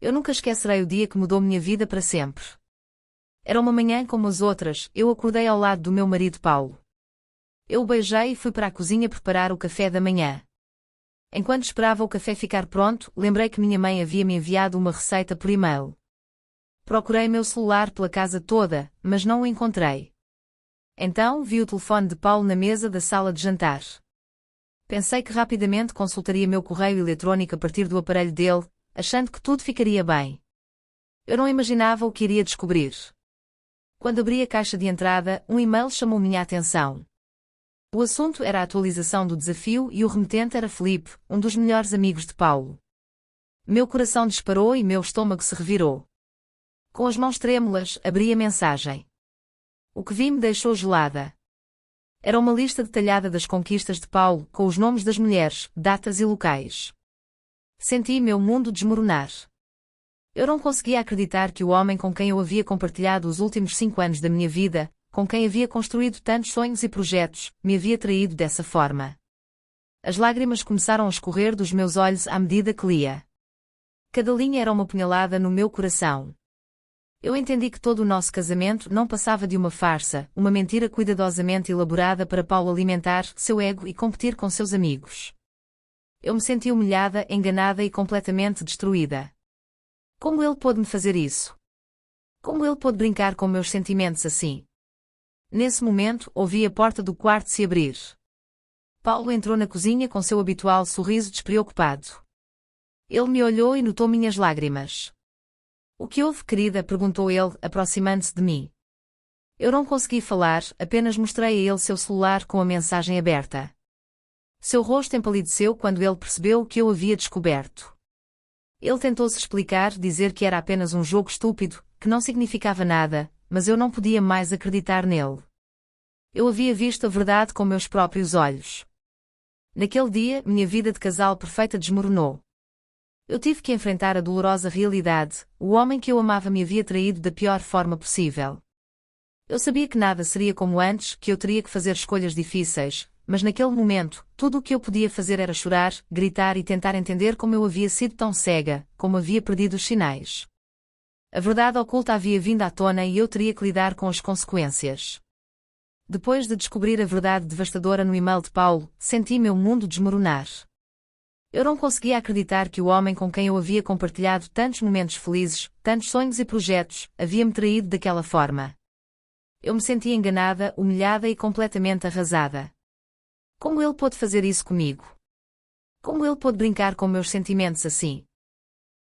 Eu nunca esquecerei o dia que mudou minha vida para sempre. Era uma manhã como as outras, eu acordei ao lado do meu marido Paulo. Eu o beijei e fui para a cozinha preparar o café da manhã. Enquanto esperava o café ficar pronto, lembrei que minha mãe havia me enviado uma receita por e-mail. Procurei meu celular pela casa toda, mas não o encontrei. Então vi o telefone de Paulo na mesa da sala de jantar. Pensei que rapidamente consultaria meu correio eletrónico a partir do aparelho dele, achando que tudo ficaria bem. Eu não imaginava o que iria descobrir. Quando abri a caixa de entrada, um e-mail chamou minha atenção. O assunto era a atualização do desafio e o remetente era Felipe, um dos melhores amigos de Paulo. Meu coração disparou e meu estômago se revirou. Com as mãos trêmulas, abri a mensagem. O que vi me deixou gelada. Era uma lista detalhada das conquistas de Paulo, com os nomes das mulheres, datas e locais. Senti meu mundo desmoronar. Eu não conseguia acreditar que o homem com quem eu havia compartilhado os últimos 5 anos da minha vida, com quem havia construído tantos sonhos e projetos, me havia traído dessa forma. As lágrimas começaram a escorrer dos meus olhos à medida que lia. Cada linha era uma punhalada no meu coração. Eu entendi que todo o nosso casamento não passava de uma farsa, uma mentira cuidadosamente elaborada para Paulo alimentar seu ego e competir com seus amigos. Eu me senti humilhada, enganada e completamente destruída. Como ele pôde me fazer isso? Como ele pôde brincar com meus sentimentos assim? Nesse momento, ouvi a porta do quarto se abrir. Paulo entrou na cozinha com seu habitual sorriso despreocupado. Ele me olhou e notou minhas lágrimas. O que houve, querida? Perguntou ele, aproximando-se de mim. Eu não consegui falar, apenas mostrei a ele seu celular com a mensagem aberta. Seu rosto empalideceu quando ele percebeu o que eu havia descoberto. Ele tentou-se explicar, dizer que era apenas um jogo estúpido, que não significava nada, mas eu não podia mais acreditar nele. Eu havia visto a verdade com meus próprios olhos. Naquele dia, minha vida de casal perfeita desmoronou. Eu tive que enfrentar a dolorosa realidade, o homem que eu amava me havia traído da pior forma possível. Eu sabia que nada seria como antes, que eu teria que fazer escolhas difíceis, mas naquele momento, tudo o que eu podia fazer era chorar, gritar e tentar entender como eu havia sido tão cega, como havia perdido os sinais. A verdade oculta havia vindo à tona e eu teria que lidar com as consequências. Depois de descobrir a verdade devastadora no e-mail de Paulo, senti meu mundo desmoronar. Eu não conseguia acreditar que o homem com quem eu havia compartilhado tantos momentos felizes, tantos sonhos e projetos, havia me traído daquela forma. Eu me sentia enganada, humilhada e completamente arrasada. Como ele pôde fazer isso comigo? Como ele pôde brincar com meus sentimentos assim?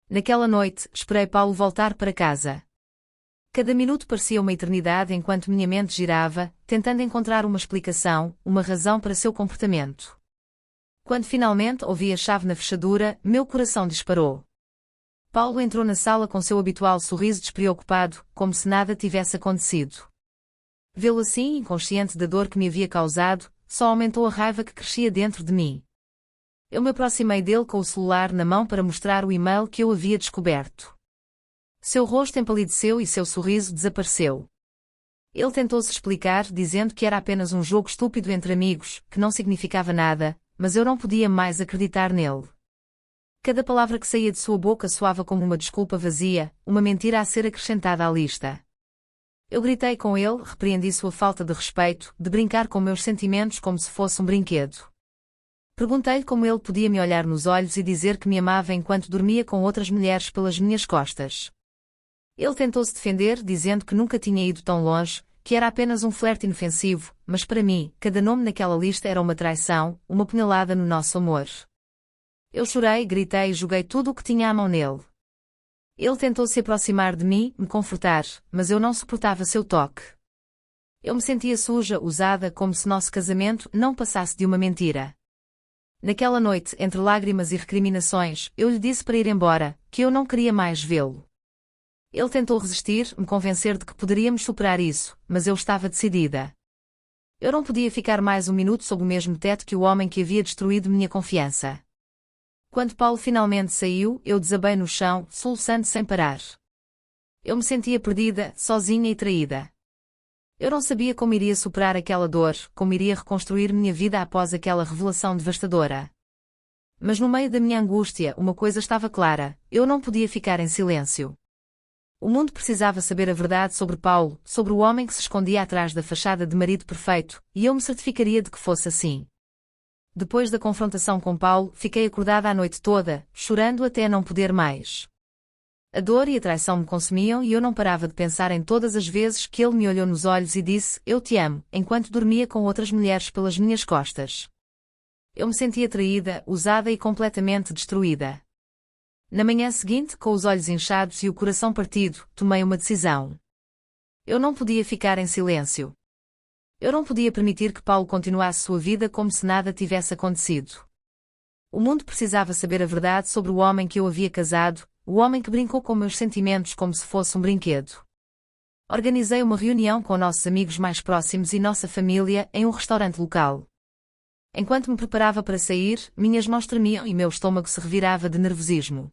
Naquela noite, esperei Paulo voltar para casa. Cada minuto parecia uma eternidade enquanto minha mente girava, tentando encontrar uma explicação, uma razão para seu comportamento. Quando finalmente ouvi a chave na fechadura, meu coração disparou. Paulo entrou na sala com seu habitual sorriso despreocupado, como se nada tivesse acontecido. Vê-lo assim, inconsciente da dor que me havia causado, só aumentou a raiva que crescia dentro de mim. Eu me aproximei dele com o celular na mão para mostrar o e-mail que eu havia descoberto. Seu rosto empalideceu e seu sorriso desapareceu. Ele tentou-se explicar, dizendo que era apenas um jogo estúpido entre amigos, que não significava nada, mas eu não podia mais acreditar nele. Cada palavra que saía de sua boca soava como uma desculpa vazia, uma mentira a ser acrescentada à lista. Eu gritei com ele, repreendi sua falta de respeito, de brincar com meus sentimentos como se fosse um brinquedo. Perguntei-lhe como ele podia me olhar nos olhos e dizer que me amava enquanto dormia com outras mulheres pelas minhas costas. Ele tentou-se defender, dizendo que nunca tinha ido tão longe, que era apenas um flerte inofensivo, mas para mim, cada nome naquela lista era uma traição, uma punhalada no nosso amor. Eu chorei, gritei e joguei tudo o que tinha à mão nele. Ele tentou se aproximar de mim, me confortar, mas eu não suportava seu toque. Eu me sentia suja, usada, como se nosso casamento não passasse de uma mentira. Naquela noite, entre lágrimas e recriminações, eu lhe disse para ir embora, que eu não queria mais vê-lo. Ele tentou resistir, me convencer de que poderíamos superar isso, mas eu estava decidida. Eu não podia ficar mais um minuto sob o mesmo teto que o homem que havia destruído minha confiança. Quando Paulo finalmente saiu, eu desabei no chão, soluçando sem parar. Eu me sentia perdida, sozinha e traída. Eu não sabia como iria superar aquela dor, como iria reconstruir minha vida após aquela revelação devastadora. Mas no meio da minha angústia, uma coisa estava clara: eu não podia ficar em silêncio. O mundo precisava saber a verdade sobre Paulo, sobre o homem que se escondia atrás da fachada de marido perfeito, e eu me certificaria de que fosse assim. Depois da confrontação com Paulo, fiquei acordada a noite toda, chorando até não poder mais. A dor e a traição me consumiam e eu não parava de pensar em todas as vezes que ele me olhou nos olhos e disse: "Eu te amo", enquanto dormia com outras mulheres pelas minhas costas. Eu me sentia traída, usada e completamente destruída. Na manhã seguinte, com os olhos inchados e o coração partido, tomei uma decisão. Eu não podia ficar em silêncio. Eu não podia permitir que Paulo continuasse sua vida como se nada tivesse acontecido. O mundo precisava saber a verdade sobre o homem que eu havia casado, o homem que brincou com meus sentimentos como se fosse um brinquedo. Organizei uma reunião com nossos amigos mais próximos e nossa família em um restaurante local. Enquanto me preparava para sair, minhas mãos tremiam e meu estômago se revirava de nervosismo.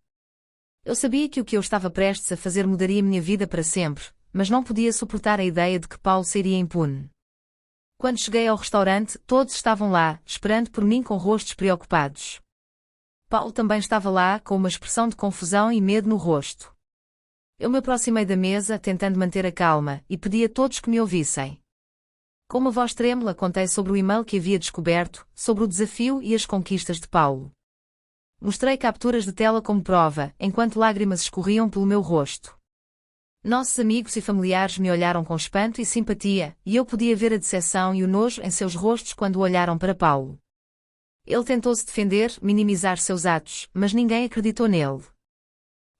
Eu sabia que o que eu estava prestes a fazer mudaria minha vida para sempre, mas não podia suportar a ideia de que Paulo seria impune. Quando cheguei ao restaurante, todos estavam lá, esperando por mim com rostos preocupados. Paulo também estava lá, com uma expressão de confusão e medo no rosto. Eu me aproximei da mesa, tentando manter a calma, e pedi a todos que me ouvissem. Com uma voz trêmula, contei sobre o e-mail que havia descoberto, sobre o desafio e as conquistas de Paulo. Mostrei capturas de tela como prova, enquanto lágrimas escorriam pelo meu rosto. Nossos amigos e familiares me olharam com espanto e simpatia, e eu podia ver a decepção e o nojo em seus rostos quando olharam para Paulo. Ele tentou-se defender, minimizar seus atos, mas ninguém acreditou nele.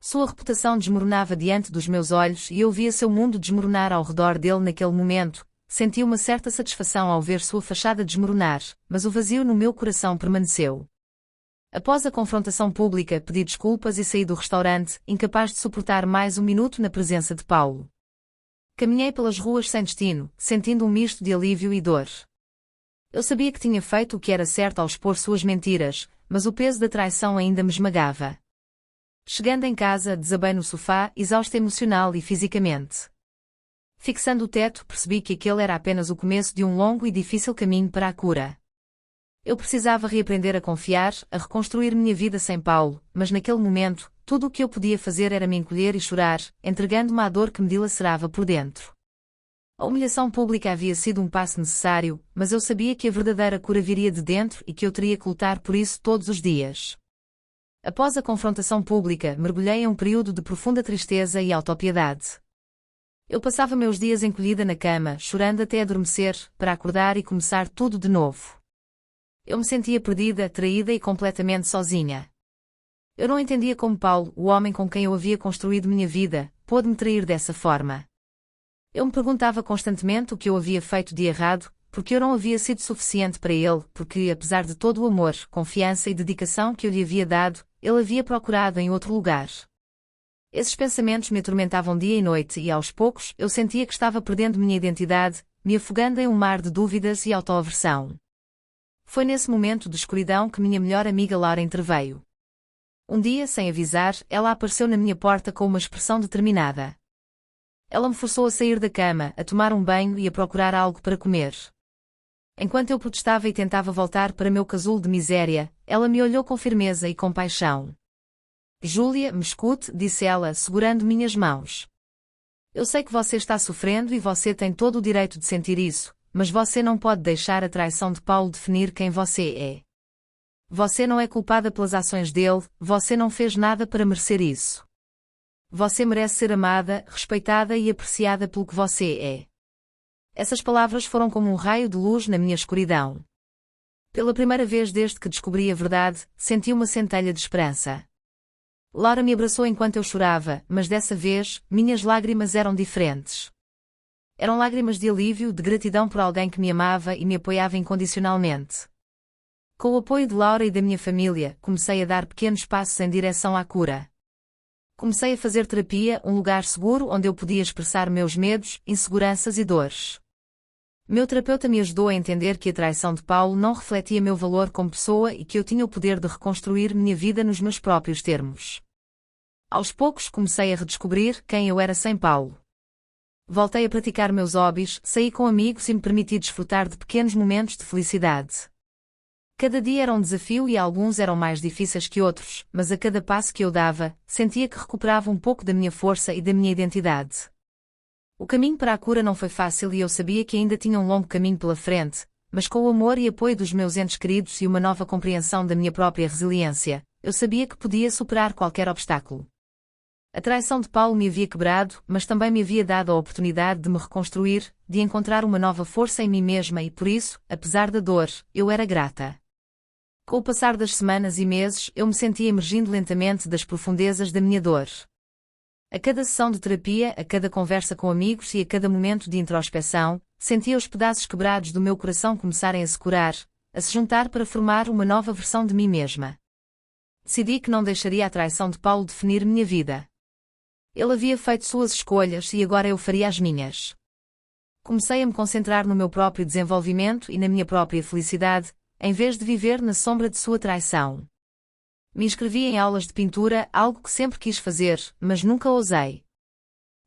Sua reputação desmoronava diante dos meus olhos e eu via seu mundo desmoronar ao redor dele naquele momento. Senti uma certa satisfação ao ver sua fachada desmoronar, mas o vazio no meu coração permaneceu. Após a confrontação pública, pedi desculpas e saí do restaurante, incapaz de suportar mais um minuto na presença de Paulo. Caminhei pelas ruas sem destino, sentindo um misto de alívio e dor. Eu sabia que tinha feito o que era certo ao expor suas mentiras, mas o peso da traição ainda me esmagava. Chegando em casa, desabei no sofá, exausta emocional e fisicamente. Fixando o teto, percebi que aquele era apenas o começo de um longo e difícil caminho para a cura. Eu precisava reaprender a confiar, a reconstruir minha vida sem Paulo, mas naquele momento, tudo o que eu podia fazer era me encolher e chorar, entregando-me à dor que me dilacerava por dentro. A humilhação pública havia sido um passo necessário, mas eu sabia que a verdadeira cura viria de dentro e que eu teria que lutar por isso todos os dias. Após a confrontação pública, mergulhei em um período de profunda tristeza e autopiedade. Eu passava meus dias encolhida na cama, chorando até adormecer, para acordar e começar tudo de novo. Eu me sentia perdida, traída e completamente sozinha. Eu não entendia como Paulo, o homem com quem eu havia construído minha vida, pôde me trair dessa forma. Eu me perguntava constantemente o que eu havia feito de errado, porque eu não havia sido suficiente para ele, porque, apesar de todo o amor, confiança e dedicação que eu lhe havia dado, ele havia procurado em outro lugar. Esses pensamentos me atormentavam dia e noite e, aos poucos, eu sentia que estava perdendo minha identidade, me afogando em um mar de dúvidas e autoaversão. Foi nesse momento de escuridão que minha melhor amiga Laura interveio. Um dia, sem avisar, ela apareceu na minha porta com uma expressão determinada. Ela me forçou a sair da cama, a tomar um banho e a procurar algo para comer. Enquanto eu protestava e tentava voltar para meu casulo de miséria, ela me olhou com firmeza e compaixão. "Júlia, me escute", disse ela, segurando minhas mãos. "Eu sei que você está sofrendo e você tem todo o direito de sentir isso, mas você não pode deixar a traição de Paulo definir quem você é. Você não é culpada pelas ações dele, você não fez nada para merecer isso. Você merece ser amada, respeitada e apreciada pelo que você é." Essas palavras foram como um raio de luz na minha escuridão. Pela primeira vez desde que descobri a verdade, senti uma centelha de esperança. Laura me abraçou enquanto eu chorava, mas dessa vez, minhas lágrimas eram diferentes. Eram lágrimas de alívio, de gratidão por alguém que me amava e me apoiava incondicionalmente. Com o apoio de Laura e da minha família, comecei a dar pequenos passos em direção à cura. Comecei a fazer terapia, um lugar seguro onde eu podia expressar meus medos, inseguranças e dores. Meu terapeuta me ajudou a entender que a traição de Paulo não refletia meu valor como pessoa e que eu tinha o poder de reconstruir minha vida nos meus próprios termos. Aos poucos comecei a redescobrir quem eu era sem Paulo. Voltei a praticar meus hobbies, saí com amigos e me permiti desfrutar de pequenos momentos de felicidade. Cada dia era um desafio e alguns eram mais difíceis que outros, mas a cada passo que eu dava, sentia que recuperava um pouco da minha força e da minha identidade. O caminho para a cura não foi fácil e eu sabia que ainda tinha um longo caminho pela frente, mas com o amor e apoio dos meus entes queridos e uma nova compreensão da minha própria resiliência, eu sabia que podia superar qualquer obstáculo. A traição de Paulo me havia quebrado, mas também me havia dado a oportunidade de me reconstruir, de encontrar uma nova força em mim mesma e por isso, apesar da dor, eu era grata. Com o passar das semanas e meses, eu me sentia emergindo lentamente das profundezas da minha dor. A cada sessão de terapia, a cada conversa com amigos e a cada momento de introspeção, sentia os pedaços quebrados do meu coração começarem a se curar, a se juntar para formar uma nova versão de mim mesma. Decidi que não deixaria a traição de Paulo definir minha vida. Ele havia feito suas escolhas e agora eu faria as minhas. Comecei a me concentrar no meu próprio desenvolvimento e na minha própria felicidade, em vez de viver na sombra de sua traição. Me inscrevi em aulas de pintura, algo que sempre quis fazer, mas nunca ousei.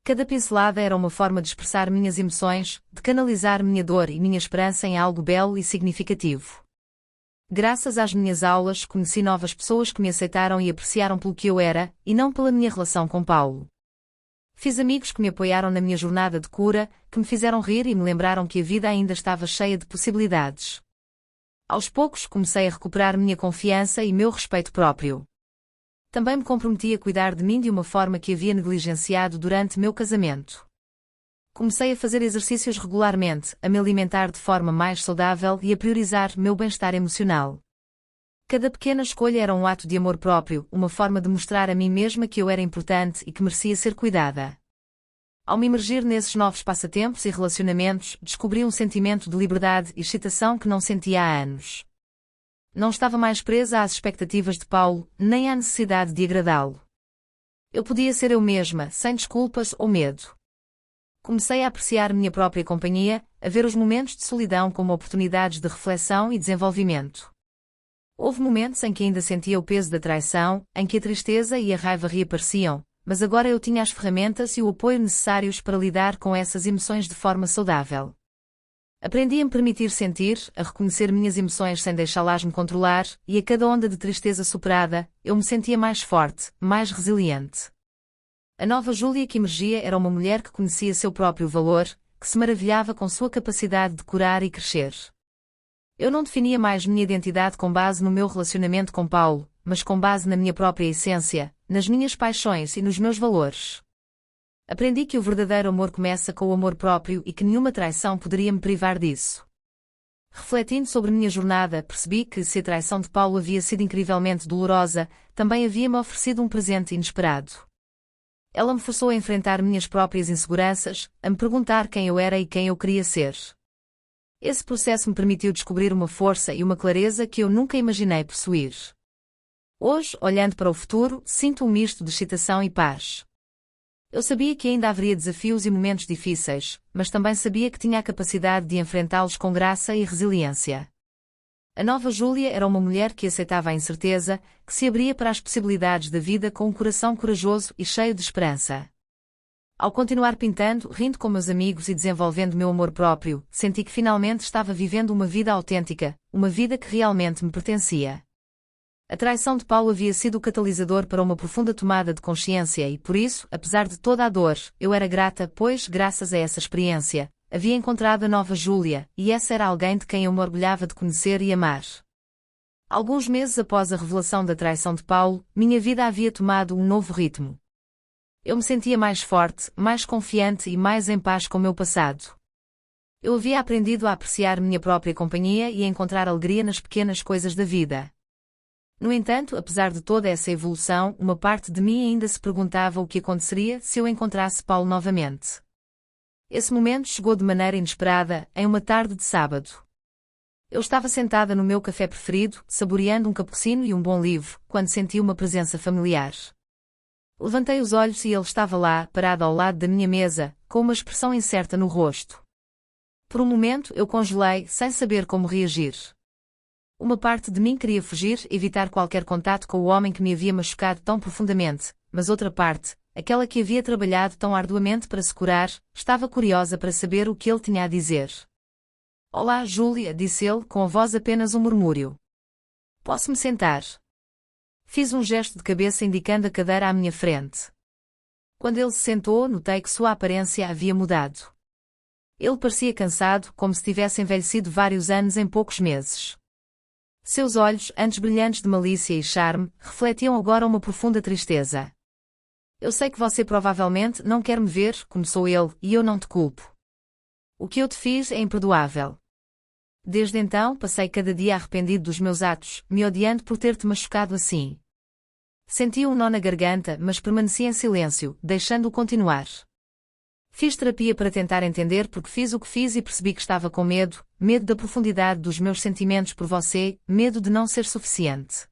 Cada pincelada era uma forma de expressar minhas emoções, de canalizar minha dor e minha esperança em algo belo e significativo. Graças às minhas aulas, conheci novas pessoas que me aceitaram e apreciaram pelo que eu era, e não pela minha relação com Paulo. Fiz amigos que me apoiaram na minha jornada de cura, que me fizeram rir e me lembraram que a vida ainda estava cheia de possibilidades. Aos poucos comecei a recuperar minha confiança e meu respeito próprio. Também me comprometi a cuidar de mim de uma forma que havia negligenciado durante meu casamento. Comecei a fazer exercícios regularmente, a me alimentar de forma mais saudável e a priorizar meu bem-estar emocional. Cada pequena escolha era um ato de amor próprio, uma forma de mostrar a mim mesma que eu era importante e que merecia ser cuidada. Ao me imergir nesses novos passatempos e relacionamentos, descobri um sentimento de liberdade e excitação que não sentia há anos. Não estava mais presa às expectativas de Paulo, nem à necessidade de agradá-lo. Eu podia ser eu mesma, sem desculpas ou medo. Comecei a apreciar minha própria companhia, a ver os momentos de solidão como oportunidades de reflexão e desenvolvimento. Houve momentos em que ainda sentia o peso da traição, em que a tristeza e a raiva reapareciam, mas agora eu tinha as ferramentas e o apoio necessários para lidar com essas emoções de forma saudável. Aprendi a me permitir sentir, a reconhecer minhas emoções sem deixá-las me controlar, e a cada onda de tristeza superada, eu me sentia mais forte, mais resiliente. A nova Júlia que emergia era uma mulher que conhecia seu próprio valor, que se maravilhava com sua capacidade de curar e crescer. Eu não definia mais minha identidade com base no meu relacionamento com Paulo, mas com base na minha própria essência, nas minhas paixões e nos meus valores. Aprendi que o verdadeiro amor começa com o amor próprio e que nenhuma traição poderia me privar disso. Refletindo sobre minha jornada, percebi que, se a traição de Paulo havia sido incrivelmente dolorosa, também havia-me oferecido um presente inesperado. Ela me forçou a enfrentar minhas próprias inseguranças, a me perguntar quem eu era e quem eu queria ser. Esse processo me permitiu descobrir uma força e uma clareza que eu nunca imaginei possuir. Hoje, olhando para o futuro, sinto um misto de excitação e paz. Eu sabia que ainda haveria desafios e momentos difíceis, mas também sabia que tinha a capacidade de enfrentá-los com graça e resiliência. A nova Júlia era uma mulher que aceitava a incerteza, que se abria para as possibilidades da vida com um coração corajoso e cheio de esperança. Ao continuar pintando, rindo com meus amigos e desenvolvendo meu amor próprio, senti que finalmente estava vivendo uma vida autêntica, uma vida que realmente me pertencia. A traição de Paulo havia sido o catalisador para uma profunda tomada de consciência e, por isso, apesar de toda a dor, eu era grata, pois, graças a essa experiência, havia encontrado a nova Júlia, e essa era alguém de quem eu me orgulhava de conhecer e amar. Alguns meses após a revelação da traição de Paulo, minha vida havia tomado um novo ritmo. Eu me sentia mais forte, mais confiante e mais em paz com o meu passado. Eu havia aprendido a apreciar minha própria companhia e a encontrar alegria nas pequenas coisas da vida. No entanto, apesar de toda essa evolução, uma parte de mim ainda se perguntava o que aconteceria se eu encontrasse Paulo novamente. Esse momento chegou de maneira inesperada, em uma tarde de sábado. Eu estava sentada no meu café preferido, saboreando um cappuccino e um bom livro, quando senti uma presença familiar. Levantei os olhos e ele estava lá, parado ao lado da minha mesa, com uma expressão incerta no rosto. Por um momento eu congelei, sem saber como reagir. Uma parte de mim queria fugir, evitar qualquer contato com o homem que me havia machucado tão profundamente, mas outra parte, aquela que havia trabalhado tão arduamente para se curar, estava curiosa para saber o que ele tinha a dizer. Olá, Júlia, disse ele, com a voz apenas um murmúrio. Posso-me sentar? Fiz um gesto de cabeça indicando a cadeira à minha frente. Quando ele se sentou, notei que sua aparência havia mudado. Ele parecia cansado, como se tivesse envelhecido vários anos em poucos meses. Seus olhos, antes brilhantes de malícia e charme, refletiam agora uma profunda tristeza. Eu sei que você provavelmente não quer me ver, começou ele, e eu não te culpo. O que eu te fiz é imperdoável. Desde então passei cada dia arrependido dos meus atos, me odiando por ter-te machucado assim. Senti um nó na garganta, mas permaneci em silêncio, deixando-o continuar. Fiz terapia para tentar entender porque fiz o que fiz e percebi que estava com medo, medo da profundidade dos meus sentimentos por você, medo de não ser suficiente.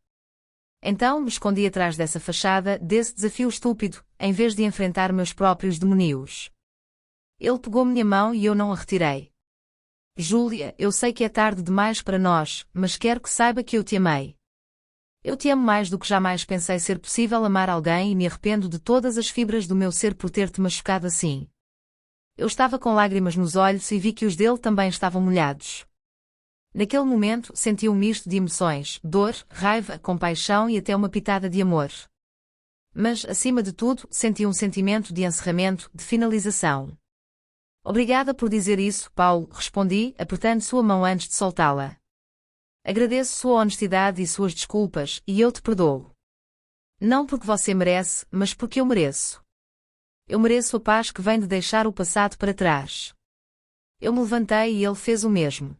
Então me escondi atrás dessa fachada, desse desafio estúpido, em vez de enfrentar meus próprios demónios. Ele pegou minha mão e eu não a retirei. Júlia, eu sei que é tarde demais para nós, mas quero que saiba que eu te amei. Eu te amo mais do que jamais pensei ser possível amar alguém e me arrependo de todas as fibras do meu ser por ter-te machucado assim. Eu estava com lágrimas nos olhos e vi que os dele também estavam molhados. Naquele momento senti um misto de emoções, dor, raiva, compaixão e até uma pitada de amor. Mas, acima de tudo, senti um sentimento de encerramento, de finalização. Obrigada por dizer isso, Paulo, respondi, apertando sua mão antes de soltá-la. Agradeço sua honestidade e suas desculpas, e eu te perdoo. Não porque você merece, mas porque eu mereço. Eu mereço a paz que vem de deixar o passado para trás. Eu me levantei e ele fez o mesmo.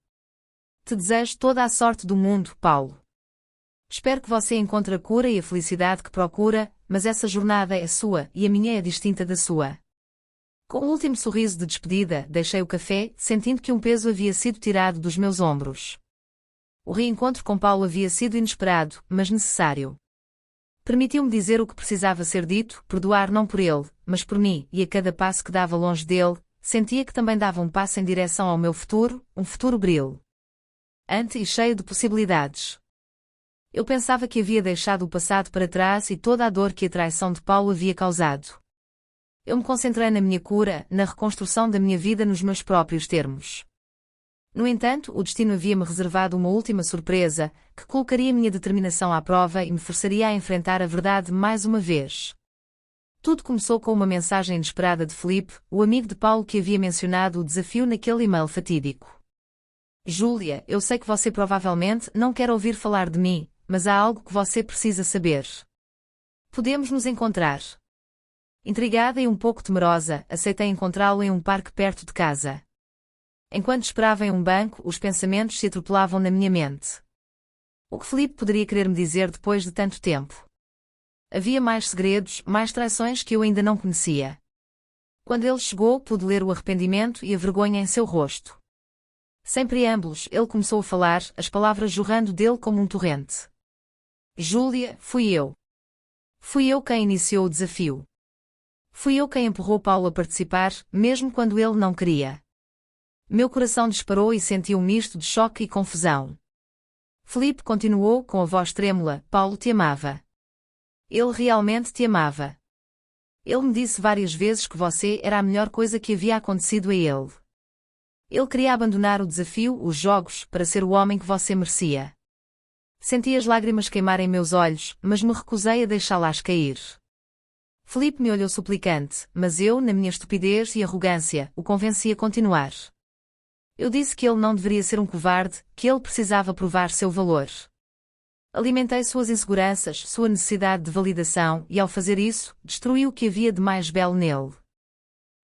Te desejo toda a sorte do mundo, Paulo. Espero que você encontre a cura e a felicidade que procura, mas essa jornada é sua e a minha é distinta da sua. Com um último sorriso de despedida, deixei o café, sentindo que um peso havia sido tirado dos meus ombros. O reencontro com Paulo havia sido inesperado, mas necessário. Permitiu-me dizer o que precisava ser dito, perdoar não por ele, mas por mim, e a cada passo que dava longe dele, sentia que também dava um passo em direção ao meu futuro, um futuro brilhante e cheio de possibilidades. Eu pensava que havia deixado o passado para trás e toda a dor que a traição de Paulo havia causado. Eu me concentrei na minha cura, na reconstrução da minha vida nos meus próprios termos. No entanto, o destino havia-me reservado uma última surpresa, que colocaria minha determinação à prova e me forçaria a enfrentar a verdade mais uma vez. Tudo começou com uma mensagem inesperada de Felipe, o amigo de Paulo que havia mencionado o desafio naquele e-mail fatídico. Júlia, eu sei que você provavelmente não quer ouvir falar de mim, mas há algo que você precisa saber. Podemos nos encontrar. Intrigada e um pouco temerosa, aceitei encontrá-lo em um parque perto de casa. Enquanto esperava em um banco, os pensamentos se atropelavam na minha mente. O que Felipe poderia querer me dizer depois de tanto tempo? Havia mais segredos, mais traições que eu ainda não conhecia. Quando ele chegou, pude ler o arrependimento e a vergonha em seu rosto. Sem preâmbulos, ele começou a falar, as palavras jorrando dele como um torrente. Júlia, fui eu. Fui eu quem iniciou o desafio. Fui eu quem empurrou Paulo a participar, mesmo quando ele não queria. Meu coração disparou e senti um misto de choque e confusão. Felipe continuou com a voz trêmula, Paulo te amava. Ele realmente te amava. Ele me disse várias vezes que você era a melhor coisa que havia acontecido a ele. Ele queria abandonar o desafio, os jogos, para ser o homem que você merecia. Senti as lágrimas queimarem meus olhos, mas me recusei a deixá-las cair. Felipe me olhou suplicante, mas eu, na minha estupidez e arrogância, o convenci a continuar. Eu disse que ele não deveria ser um covarde, que ele precisava provar seu valor. Alimentei suas inseguranças, sua necessidade de validação, e ao fazer isso, destruí o que havia de mais belo nele.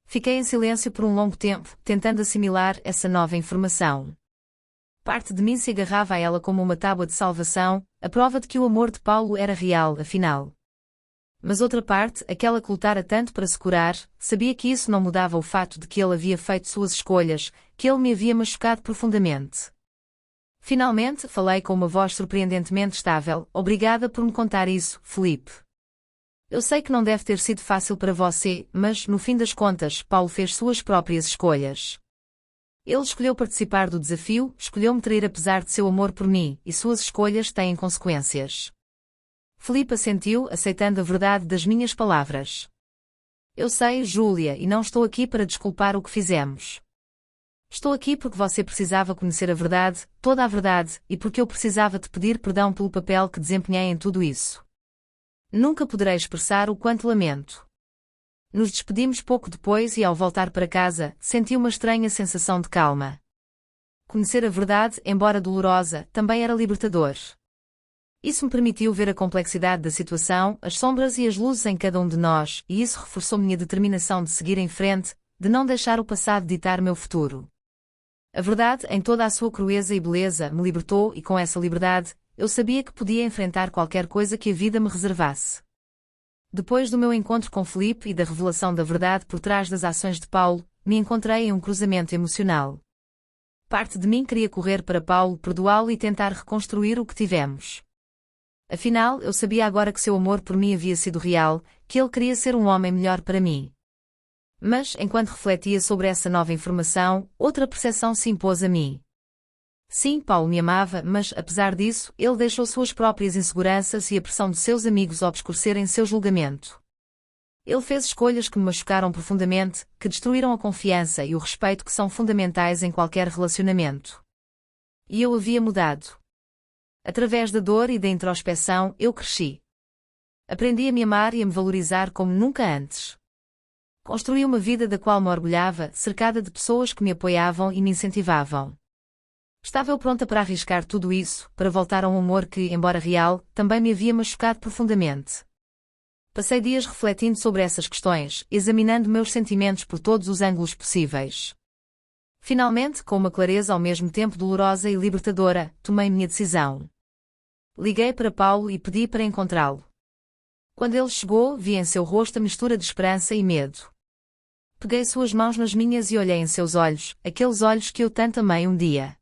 Fiquei em silêncio por um longo tempo, tentando assimilar essa nova informação. Parte de mim se agarrava a ela como uma tábua de salvação, a prova de que o amor de Paulo era real, afinal. Mas outra parte, aquela que lutara tanto para se curar, sabia que isso não mudava o fato de que ele havia feito suas escolhas, que ele me havia machucado profundamente. Finalmente, falei com uma voz surpreendentemente estável, obrigada por me contar isso, Felipe. Eu sei que não deve ter sido fácil para você, mas, no fim das contas, Paulo fez suas próprias escolhas. Ele escolheu participar do desafio, escolheu me trair apesar de seu amor por mim, e suas escolhas têm consequências. Felipe assentiu, aceitando a verdade das minhas palavras. Eu sei, Júlia, e não estou aqui para desculpar o que fizemos. Estou aqui porque você precisava conhecer a verdade, toda a verdade, e porque eu precisava te pedir perdão pelo papel que desempenhei em tudo isso. Nunca poderei expressar o quanto lamento. Nos despedimos pouco depois e ao voltar para casa, senti uma estranha sensação de calma. Conhecer a verdade, embora dolorosa, também era libertador. Isso me permitiu ver a complexidade da situação, as sombras e as luzes em cada um de nós, e isso reforçou minha determinação de seguir em frente, de não deixar o passado ditar meu futuro. A verdade, em toda a sua crueza e beleza, me libertou e com essa liberdade, eu sabia que podia enfrentar qualquer coisa que a vida me reservasse. Depois do meu encontro com Felipe e da revelação da verdade por trás das ações de Paulo, me encontrei em um cruzamento emocional. Parte de mim queria correr para Paulo, perdoá-lo e tentar reconstruir o que tivemos. Afinal, eu sabia agora que seu amor por mim havia sido real, que ele queria ser um homem melhor para mim. Mas, enquanto refletia sobre essa nova informação, outra percepção se impôs a mim. Sim, Paulo me amava, mas, apesar disso, ele deixou suas próprias inseguranças e a pressão de seus amigos obscurecerem seu julgamento. Ele fez escolhas que me machucaram profundamente, que destruíram a confiança e o respeito que são fundamentais em qualquer relacionamento. E eu havia mudado. Através da dor e da introspeção, eu cresci. Aprendi a me amar e a me valorizar como nunca antes. Construí uma vida da qual me orgulhava, cercada de pessoas que me apoiavam e me incentivavam. Estava eu pronta para arriscar tudo isso, para voltar a um amor que, embora real, também me havia machucado profundamente. Passei dias refletindo sobre essas questões, examinando meus sentimentos por todos os ângulos possíveis. Finalmente, com uma clareza ao mesmo tempo dolorosa e libertadora, tomei minha decisão. Liguei para Paulo e pedi para encontrá-lo. Quando ele chegou, vi em seu rosto a mistura de esperança e medo. Peguei suas mãos nas minhas e olhei em seus olhos, aqueles olhos que eu tanto amei um dia.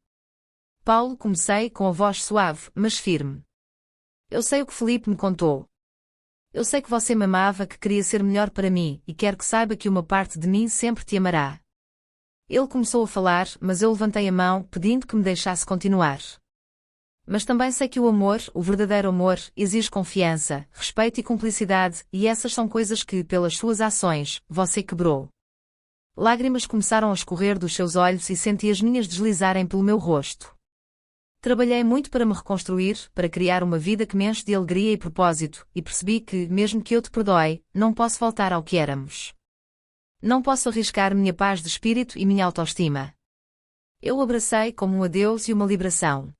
Paulo, comecei com a voz suave, mas firme. Eu sei o que Felipe me contou. Eu sei que você me amava, que queria ser melhor para mim, e quero que saiba que uma parte de mim sempre te amará. Ele começou a falar, mas eu levantei a mão, pedindo que me deixasse continuar. Mas também sei que o amor, o verdadeiro amor, exige confiança, respeito e cumplicidade, e essas são coisas que, pelas suas ações, você quebrou. Lágrimas começaram a escorrer dos seus olhos e senti as minhas deslizarem pelo meu rosto. Trabalhei muito para me reconstruir, para criar uma vida que me enche de alegria e propósito, e percebi que, mesmo que eu te perdoe, não posso voltar ao que éramos. Não posso arriscar minha paz de espírito e minha autoestima. Eu o abracei como um adeus e uma liberação.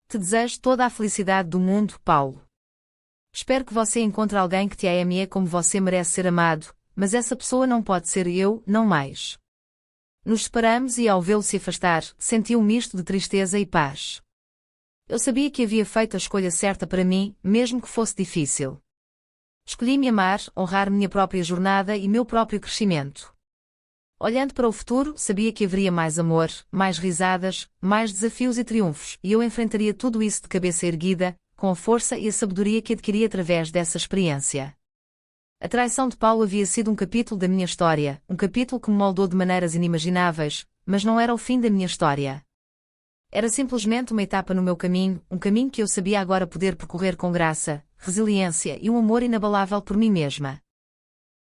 Te desejo toda a felicidade do mundo, Paulo. Espero que você encontre alguém que te ame como você merece ser amado, mas essa pessoa não pode ser eu, não mais. Nos separamos e ao vê-lo se afastar, senti um misto de tristeza e paz. Eu sabia que havia feito a escolha certa para mim, mesmo que fosse difícil. Escolhi me amar, honrar minha própria jornada e meu próprio crescimento. Olhando para o futuro, sabia que haveria mais amor, mais risadas, mais desafios e triunfos, e eu enfrentaria tudo isso de cabeça erguida, com a força e a sabedoria que adquiri através dessa experiência. A traição de Paulo havia sido um capítulo da minha história, um capítulo que me moldou de maneiras inimagináveis, mas não era o fim da minha história. Era simplesmente uma etapa no meu caminho, um caminho que eu sabia agora poder percorrer com graça, resiliência e um amor inabalável por mim mesma.